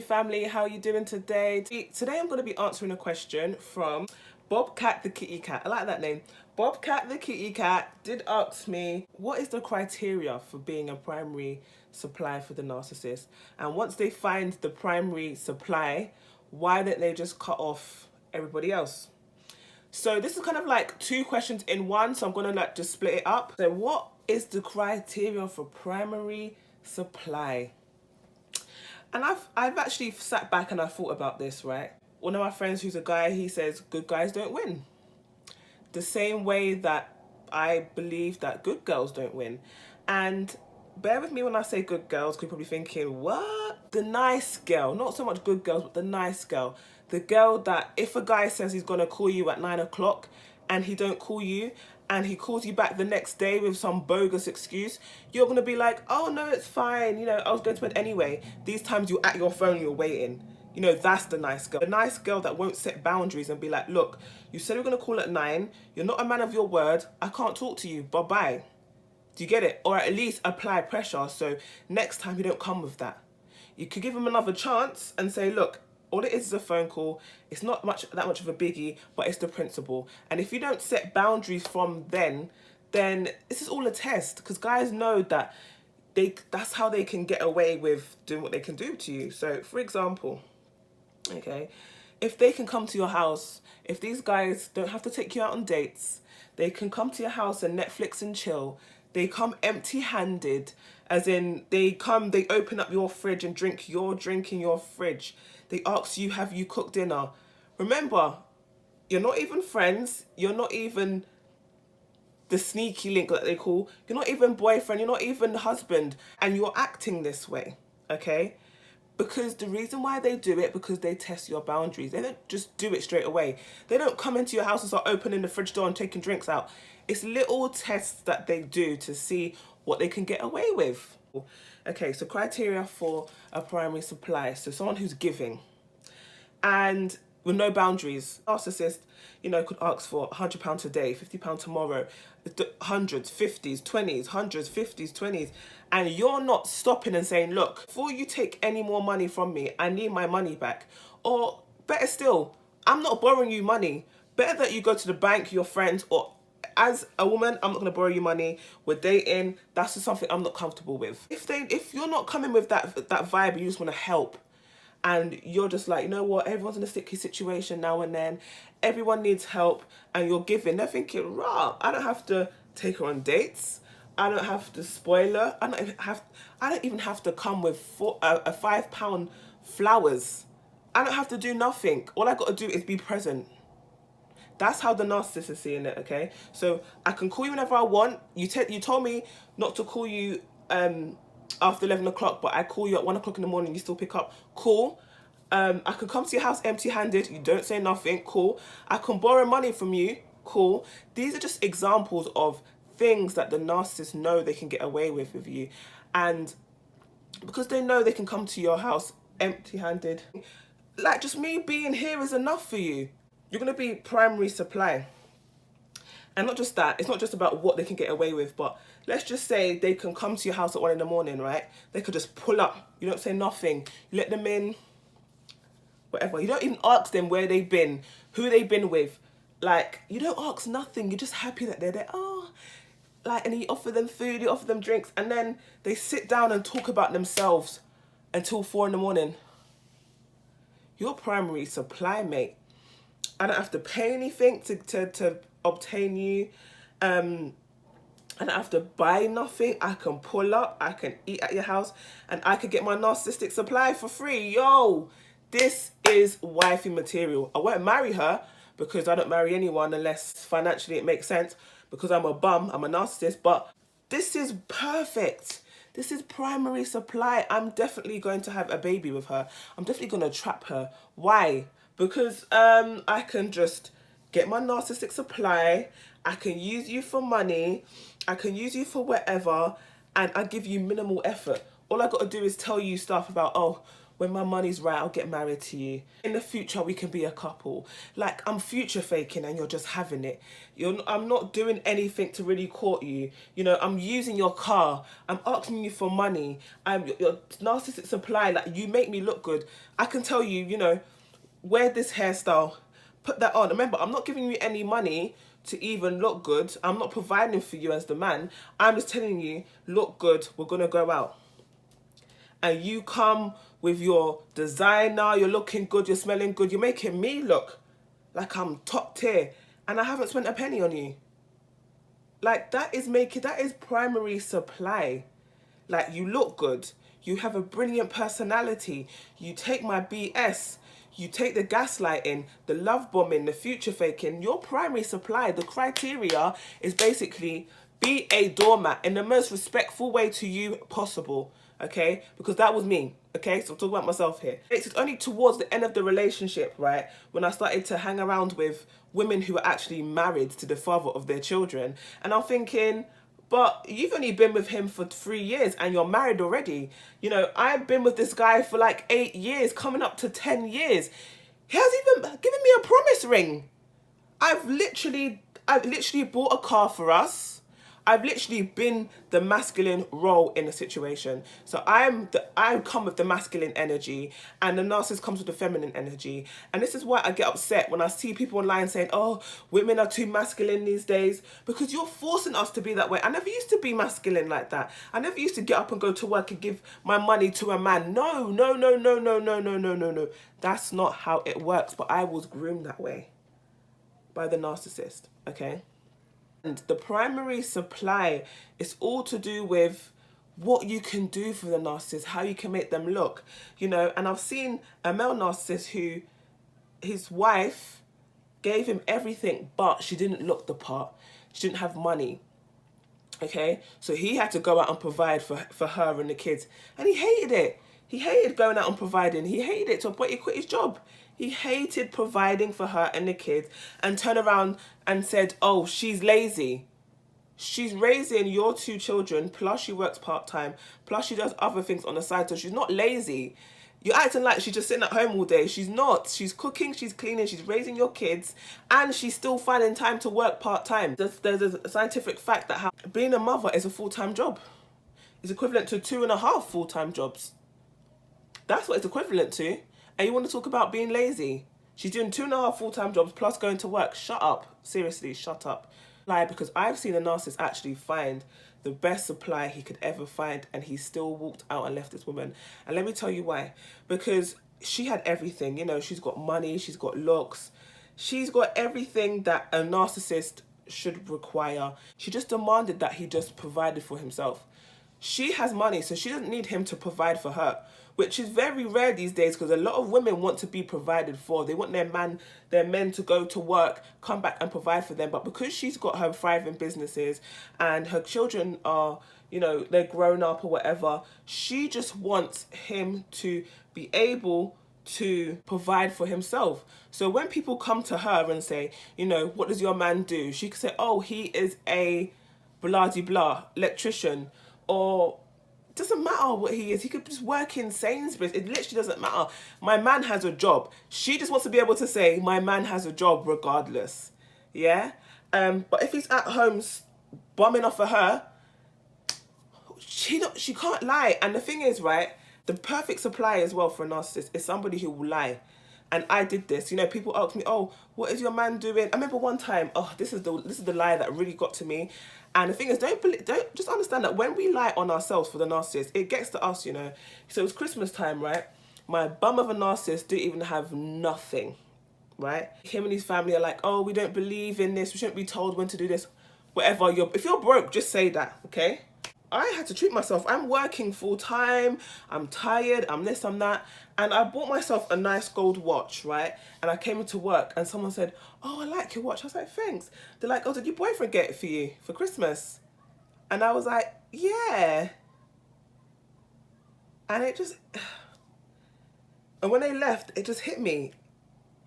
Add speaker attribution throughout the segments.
Speaker 1: family, how are you doing today? Today I'm going to be answering a question from Bobcat the Kitty Cat. I like that name. Bobcat the Kitty Cat did ask me, what is the criteria for being a primary supply for the narcissist? And once they find the primary supply, why don't they just cut off everybody else? So this is kind of like two questions in one, so I'm going to like just split it up. So what is the criteria for primary supply? And I've actually sat back and I thought about this, right? One of my friends who's a guy, he says good guys don't win. The same way that I believe that good girls don't win. And bear with me when I say good girls, because you're probably thinking, what? The nice girl, not so much good girls, but the nice girl. The girl that if a guy says he's going to call you at 9 o'clock and he don't call you, and he calls you back the next day with some bogus excuse, you're going to be like, oh no, it's fine, you know, I was going to bed anyway. These times you're at your phone, you're waiting. You know, that's the nice girl. The nice girl that won't set boundaries and be like, look, you said we're going to call at 9, you're not a man of your word, I can't talk to you, bye-bye. Do you get it? Or at least apply pressure so next time you don't come with that. You could give him another chance and say, look, all it is a phone call. It's not that much of a biggie, but it's the principle. And if you don't set boundaries from then this is all a test, because guys know that that's how they can get away with doing what they can do to you. So, for example, okay, if they can come to your house, if these guys don't have to take you out on dates, they can come to your house and Netflix and chill. They come empty-handed, as in they open up your fridge and drink your drink in your fridge. They ask you, have you cooked dinner? Remember, you're not even friends. You're not even the sneaky link that they call. You're not even boyfriend. You're not even husband. And you're acting this way, okay? Because the reason why they do it, because they test your boundaries. They don't just do it straight away. They don't come into your house and start opening the fridge door and taking drinks out. It's little tests that they do to see what they can get away with. Okay, so criteria for a primary supply. So someone who's giving and with no boundaries. Narcissist, you know, could ask for £100 today, £50 tomorrow, hundreds, 50s, 20s, hundreds, 50s, 20s. And you're not stopping and saying, look, before you take any more money from me, I need my money back. Or better still, I'm not borrowing you money. Better that you go to the bank, your friends, or as a woman, I'm not going to borrow you money. We're dating. That's just something I'm not comfortable with. If you're not coming with that vibe, you just want to help, and you're just like, you know what, everyone's in a sticky situation now and then, everyone needs help, and you're giving, they're thinking, rah, I don't have to take her on dates. I don't have to spoil her. I don't even have to come with a £5 flowers. I don't have to do nothing. All I got to do is be present. That's how the narcissist is seeing it, okay? So I can call you whenever I want. You told me not to call you after 11 o'clock, but I call you at 1 o'clock in the morning, you still pick up. Cool. I can come to your house empty-handed. You don't say nothing. Cool. I can borrow money from you. Cool. These are just examples of things that the narcissists know they can get away with you. And because they know they can come to your house empty-handed, like just me being here is enough for you. You're going to be primary supply. And not just that, it's not just about what they can get away with, but let's just say they can come to your house at 1 in the morning, right? They could just pull up. You don't say nothing. You let them in, whatever. You don't even ask them where they've been, who they've been with. Like, you don't ask nothing. You're just happy that they're there. Oh, like, and you offer them food, you offer them drinks, and then they sit down and talk about themselves until 4 in the morning. You're primary supply, mate. I don't have to pay anything to obtain you. I don't have to buy nothing. I can pull up, I can eat at your house, and I can get my narcissistic supply for free. Yo, this is wifey material. I won't marry her because I don't marry anyone unless financially it makes sense, because I'm a bum, I'm a narcissist, but this is perfect. This is primary supply. I'm definitely going to have a baby with her. I'm definitely going to trap her. Why? Because I can just get my narcissistic supply, I can use you for money, I can use you for whatever, and I give you minimal effort. All I got to do is tell you stuff about, oh, when my money's right, I'll get married to you. In the future, we can be a couple. Like, I'm future faking and you're just having it. I'm not doing anything to really court you. You know, I'm using your car. I'm asking you for money. I'm your narcissistic supply. Like, you make me look good. I can tell you, you know, wear this hairstyle. Put that on. Remember, I'm not giving you any money to even look good. I'm not providing for you as the man. I'm just telling you, look good. We're going to go out. And you come with your designer, you're looking good, you're smelling good, you're making me look like I'm top tier, and I haven't spent a penny on you. Like, that is primary supply. Like, you look good, you have a brilliant personality, you take my BS, you take the gaslighting, the love bombing, the future faking. Your primary supply, the criteria is basically be a doormat in the most respectful way to you possible. Okay, because that was me. Okay, so I'm talking about myself here. It's only towards the end of the relationship, right, when I started to hang around with women who were actually married to the father of their children, and I'm thinking, but you've only been with him for 3 years and you're married already. You know, I've been with this guy for like 8 years, coming up to 10 years. He hasn't even given me a promise ring. I've literally bought a car for us. I've literally been the masculine role in the situation. So I come with the masculine energy, and the narcissist comes with the feminine energy. And this is why I get upset when I see people online saying, oh, women are too masculine these days, because you're forcing us to be that way. I never used to be masculine like that. I never used to get up and go to work and give my money to a man. No, no, no, no, no, no, no, no, no, no. That's not how it works. But I was groomed that way by the narcissist, okay? And the primary supply is all to do with what you can do for the narcissist, how you can make them look, you know. And I've seen a male narcissist who his wife gave him everything, but she didn't look the part. She didn't have money, okay? So he had to go out and provide for her and the kids. And he hated it. He hated going out and providing. He hated it to a point he quit his job. He hated providing for her and the kids, and turned around and said, oh, she's lazy. She's raising your 2 children, plus she works part-time, plus she does other things on the side, so she's not lazy. You're acting like she's just sitting at home all day. She's not. She's cooking, she's cleaning, she's raising your kids, and she's still finding time to work part-time. There's a scientific fact that being a mother is a full-time job. It's equivalent to 2.5 full-time jobs. That's what it's equivalent to. And you want to talk about being lazy? She's doing 2.5 full-time jobs plus going to work. Shut up. Seriously, shut up. Because I've seen a narcissist actually find the best supply he could ever find, and he still walked out and left this woman. And let me tell you why. Because she had everything. You know, she's got money, she's got looks. She's got everything that a narcissist should require. She just demanded that he just provided for himself. She has money, so she doesn't need him to provide for her, which is very rare these days, because a lot of women want to be provided for. They want their men to go to work, come back and provide for them. But because she's got her thriving businesses and her children are, you know, they're grown up or whatever, she just wants him to be able to provide for himself. So when people come to her and say, you know, what does your man do? She could say, oh, he is a blah-de-blah electrician, or doesn't matter what he is. He could just work in Sainsbury's. It literally doesn't matter. My man has a job. She just wants to be able to say, my man has a job regardless. Yeah? But if he's at home bumming off of her, she can't lie. And the thing is, right, the perfect supply as well for a narcissist is somebody who will lie. And I did this. You know, people ask me, oh, what is your man doing? I remember one time, oh, this is the lie that really got to me. And the thing is, don't just understand that when we lie on ourselves for the narcissist, it gets to us, you know. So it was Christmas time, right? My bum of a narcissist didn't even have nothing, right? Him and his family are like, oh, we don't believe in this. We shouldn't be told when to do this. Whatever. If you're broke, just say that, okay? I had to treat myself. I'm working full time. I'm tired. I'm this, I'm that. And I bought myself a nice gold watch, right? And I came into work and someone said, oh, I like your watch. I was like, thanks. They're like, oh, did your boyfriend get it for you for Christmas? And I was like, yeah. And it just, and when they left, it just hit me.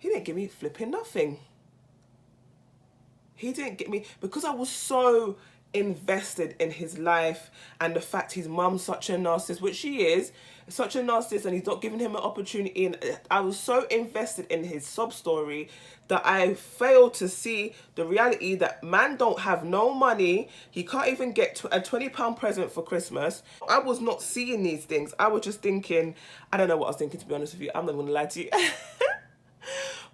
Speaker 1: He didn't give me flipping nothing. He didn't get me, because I was so invested in his life, and the fact his mum's such a narcissist, which she is, such a narcissist, and he's not giving him an opportunity. And I was so invested in his sob story that I failed to see the reality that man don't have no money. He can't even get a £20 present for Christmas. I was not seeing these things. I was just thinking, I don't know what I was thinking, to be honest with you. I'm not gonna lie to you.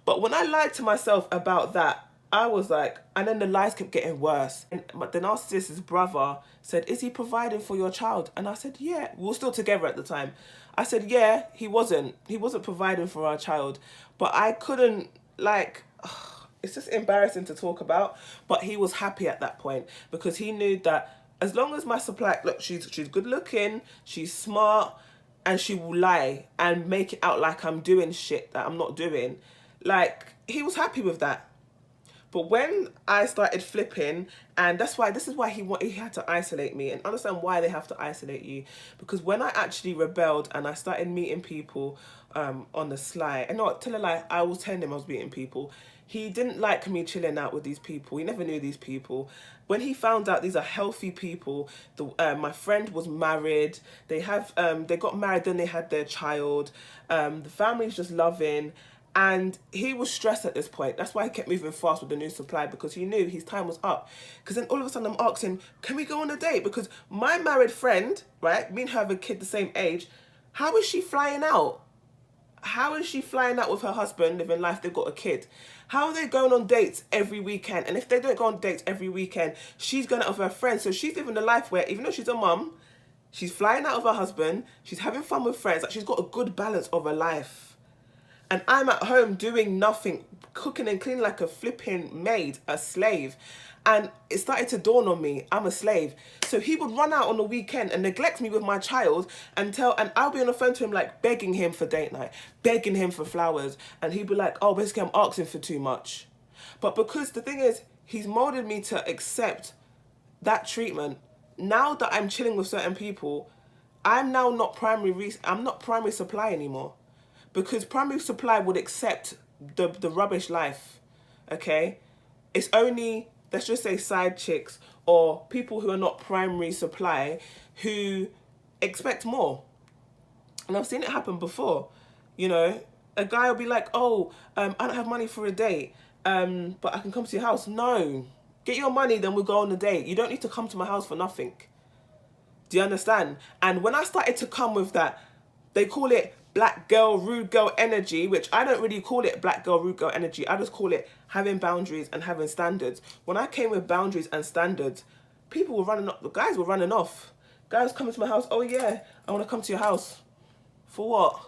Speaker 1: But when I lied to myself about that, I was like, and then the lies kept getting worse. But the narcissist's brother said, is he providing for your child? And I said, yeah. We were still together at the time. I said, yeah, he wasn't. He wasn't providing for our child. But I couldn't, like, it's just embarrassing to talk about. But he was happy at that point because he knew that as long as my supply, look, she's good looking, she's smart, and she will lie and make it out like I'm doing shit that I'm not doing. Like, he was happy with that. But when I started flipping, and this is why he had to isolate me, and understand why they have to isolate you. Because when I actually rebelled and I started meeting people on the sly, and not tell a lie, I was telling him I was meeting people. He didn't like me chilling out with these people. He never knew these people. When he found out these are healthy people, my friend was married. They got married, then they had their child. The family's just loving. And he was stressed at this point. That's why he kept moving fast with the new supply, because he knew his time was up. Because then all of a sudden I'm asking, can we go on a date? Because my married friend, right, me and her have a kid the same age, how is she flying out? How is she flying out with her husband, living life, they've got a kid? How are they going on dates every weekend? And if they don't go on dates every weekend, she's going out with her friends. So she's living a life where, even though she's a mum, she's flying out with her husband, she's having fun with friends, like she's got a good balance of her life. And I'm at home doing nothing, cooking and cleaning like a flipping maid, a slave. And it started to dawn on me, I'm a slave. So he would run out on the weekend and neglect me with my child and I'll be on the phone to him, like begging him for date night, begging him for flowers. And he'd be like, oh, basically I'm asking for too much. But because the thing is, he's molded me to accept that treatment. Now that I'm chilling with certain people, I'm now not I'm not primary supply anymore. Because primary supply would accept the rubbish life, okay? It's only, let's just say, side chicks or people who are not primary supply who expect more. And I've seen it happen before. You know, a guy will be like, oh, I don't have money for a date, but I can come to your house. No, get your money, then we'll go on a date. You don't need to come to my house for nothing. Do you understand? And when I started to come with that, they call it black girl, rude girl energy, which I don't really call it black girl, rude girl energy. I just call it having boundaries and having standards. When I came with boundaries and standards, people were running off. The guys were running off. Guys coming to my house. Oh yeah, I want to come to your house. For what?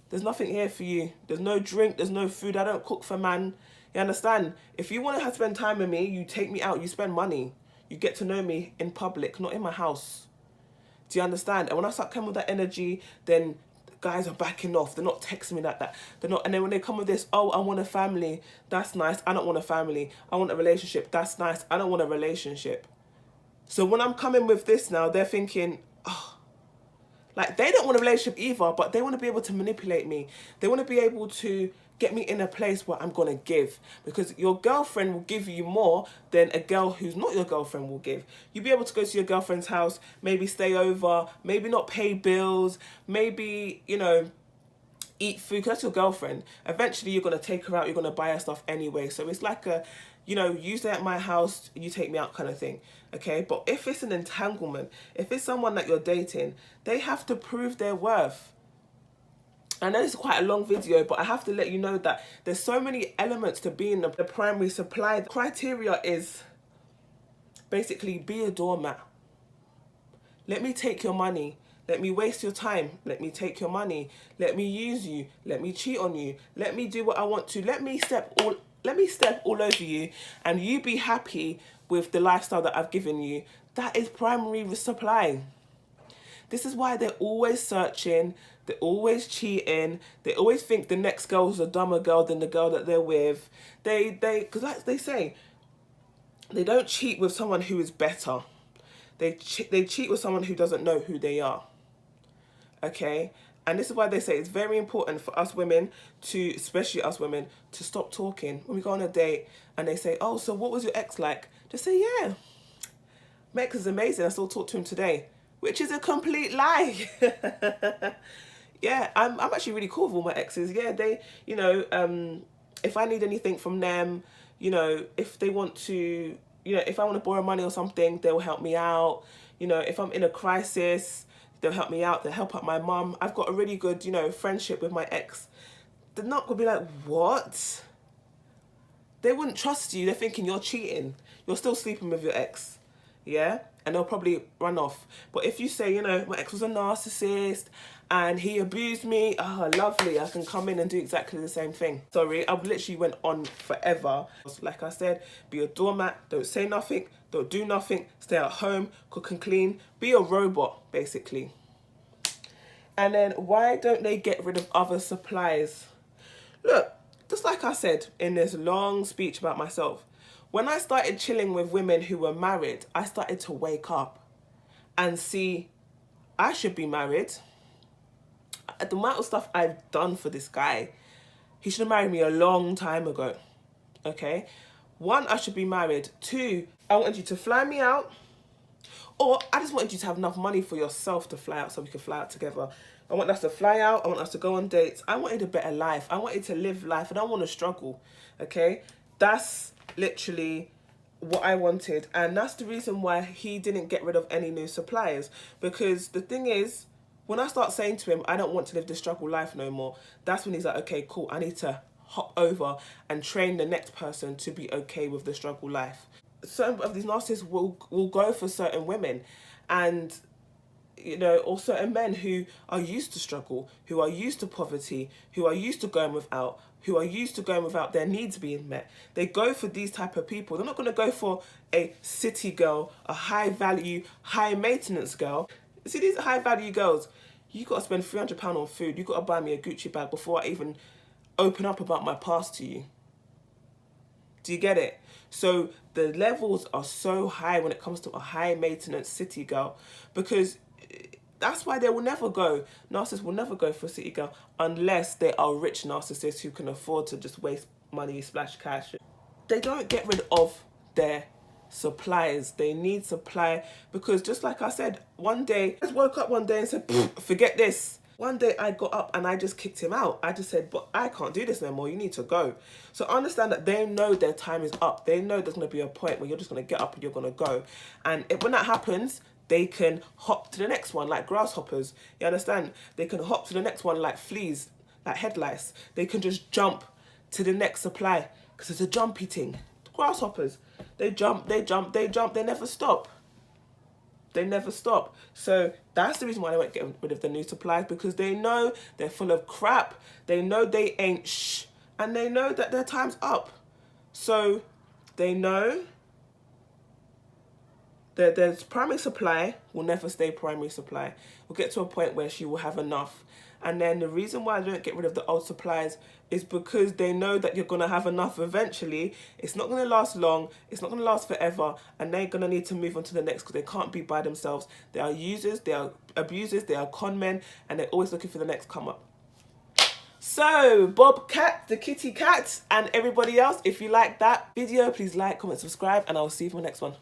Speaker 1: There's nothing here for you. There's no drink. There's no food. I don't cook for man. You understand? If you want to spend time with me, you take me out. You spend money. You get to know me in public, not in my house. Do you understand? And when I start coming with that energy, then guys are backing off. They're not texting me like that. They're not. And then when they come with this, oh, I want a family. That's nice. I don't want a family. I want a relationship. That's nice. I don't want a relationship. So when I'm coming with this now, they're thinking, oh, like they don't want a relationship either, but they want to be able to manipulate me. They want to be able to get me in a place where I'm going to give. Because your girlfriend will give you more than a girl who's not your girlfriend will give. You'll be able to go to your girlfriend's house, maybe stay over, maybe not pay bills, maybe, you know, eat food, because that's your girlfriend. Eventually you're going to take her out, you're going to buy her stuff anyway. So it's like a, you know, you stay at my house, you take me out kind of thing. Okay, but if it's an entanglement, if it's someone that you're dating, they have to prove their worth. I know this is quite a long video, but I have to let you know that there's so many elements to being the primary supply. The criteria is basically be a doormat. Let me take your money. Let me waste your time. Let me take your money. Let me use you. Let me cheat on you. Let me do what I want to. Let me step all over you, and you be happy with the lifestyle that I've given you. That is primary supply. This is why they're always searching, they're always cheating, they always think the next girl's a dumber girl than the girl that they're with. Because like they say, they don't cheat with someone who is better. They cheat with someone who doesn't know who they are. Okay? And this is why they say it's very important for us women to, especially us women, to stop talking. When we go on a date and they say, oh, so what was your ex like? Just say, yeah. My ex is amazing. I still talk to him today, which is a complete lie. Yeah, I'm actually really cool with all my exes. Yeah, they, if I need anything from them, if they want to, if I want to borrow money or something, they'll help me out. If I'm in a crisis, they'll help me out. They'll help out my mum. I've got a really good, friendship with my ex. They're not going to be like, what? They wouldn't trust you. They're thinking you're cheating. You're still sleeping with your ex. Yeah? And they'll probably run off. But if you say, my ex was a narcissist and he abused me, lovely, I can come in and do exactly the same thing. Sorry, I literally went on forever. Like I said, be a doormat, don't say nothing, don't do nothing, stay at home, cook and clean, be a robot, basically. And then why don't they get rid of other supplies? Look, just like I said in this long speech about myself, when I started chilling with women who were married, I started to wake up and see I should be married. The amount of stuff I've done for this guy, he should have married me a long time ago. Okay? 1, I should be married. 2, I wanted you to fly me out. Or I just wanted you to have enough money for yourself to fly out so we could fly out together. I want us to fly out. I want us to go on dates. I wanted a better life. I wanted to live life. I don't want to struggle. Okay? That's literally what I wanted. And that's the reason why he didn't get rid of any new suppliers. Because the thing is, when I start saying to him, I don't want to live this struggle life no more, that's when he's like, okay, cool. I need to hop over and train the next person to be okay with the struggle life. Certain of these narcissists will go for certain women and or certain men who are used to struggle, who are used to poverty, who are used to going without, who are used to going without their needs being met. They go for these type of people. They're not going to go for a city girl, a high value, high maintenance girl. See, these high value girls, you got to spend £300 on food. You got to buy me a Gucci bag before I even open up about my past to you. Do you get it? So the levels are so high when it comes to a high maintenance city girl, because that's why they will never go. Narcissists will never go for a city girl unless they are rich narcissists who can afford to just waste money, splash cash. They don't get rid of their supplies. They need supply because, just like I said, one day I just woke up one day and said, forget this. One day I got up and I just kicked him out. I just said, but I can't do this no more. You need to go. So understand that they know their time is up. They know there's going to be a point where you're just going to get up and you're going to go. And when that happens, they can hop to the next one like grasshoppers. You understand? They can hop to the next one like fleas, like head lice. They can just jump to the next supply because it's a jumpy thing. Grasshoppers, they jump, they jump, they jump. They never stop. They never stop. So that's the reason why they won't get rid of the new supplies, because they know they're full of crap. They know they ain't shh. And they know that their time's up. So they know that their primary supply will never stay primary supply. We'll get to a point where she will have enough. And then the reason why they don't get rid of the old supplies is because they know that you're going to have enough eventually. It's not going to last long. It's not going to last forever. And they're going to need to move on to the next because they can't be by themselves. They are users, they are abusers, they are con men, and they're always looking for the next come up. So, Bobcat, the kitty cat, and everybody else, if you like that video, please like, comment, subscribe, and I'll see you for the next one.